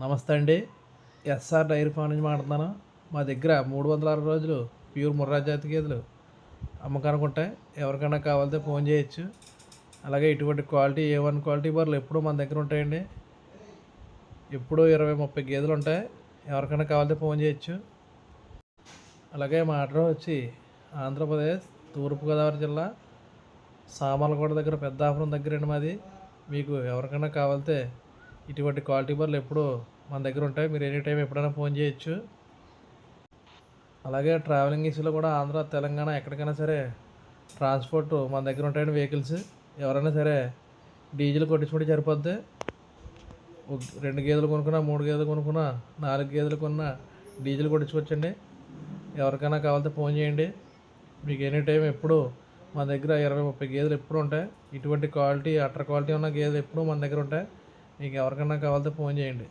నమస్తే అండి. SR dairy farm నుంచి మాట్లాడుతున్నాను. మా దగ్గర 360 రోజులు ప్యూర్ ముర్రా జాతి గేదెలు అమ్మకానికి ఉంటాయి. ఎవరికైనా కావాలంటే ఫోన్ చేయొచ్చు. అలాగే ఇటువంటి క్వాలిటీ A1 క్వాలిటీ బర్రెలు ఎప్పుడూ మన దగ్గర ఉంటాయండి. ఎప్పుడూ 20-30 గేదెలు ఉంటాయి. ఎవరికైనా కావాలంటే ఫోన్ చేయొచ్చు. అలాగే మా అడ్రస్ వచ్చి ఆంధ్రప్రదేశ్ తూర్పుగోదావరి జిల్లా సామర్లకోట దగ్గర పెద్దాపురం దగ్గరండి మాది. మీకు ఎవరికైనా కావాలంటే ఇటువంటి క్వాలిటీ బర్రెలు ఎప్పుడూ మన దగ్గర ఉంటాయి. మీరు ఎనీ టైం ఎప్పుడైనా ఫోన్ చేయొచ్చు. అలాగే ట్రావెలింగ్ ఇష్యూలో కూడా ఆంధ్ర తెలంగాణ ఎక్కడికైనా సరే ట్రాన్స్పోర్ట్ మన దగ్గర ఉంటాయండి వెహికల్స్. ఎవరైనా సరే డీజిల్ కొట్టించుకుంటే సరిపోద్ది. 2 గేదెలు కొనుక్కున్నా, 3 గేదెలు కొనుక్కున్నా, 4 గేదెలు కొన్నా డీజిల్ కొట్టించుకోవచ్చండి. ఎవరికైనా కావాలంటే ఫోన్ చేయండి. మీకు ఎనీ టైం ఎప్పుడు మన దగ్గర 20-30 గేదెలు ఎప్పుడు ఉంటాయి. ఇటువంటి క్వాలిటీ అట్టర్ క్వాలిటీ ఉన్న గేదెలు ఎప్పుడూ మన దగ్గర ఉంటాయి. మీకు ఎవరికైనా కావాలంటే ఫోన్ చేయండి.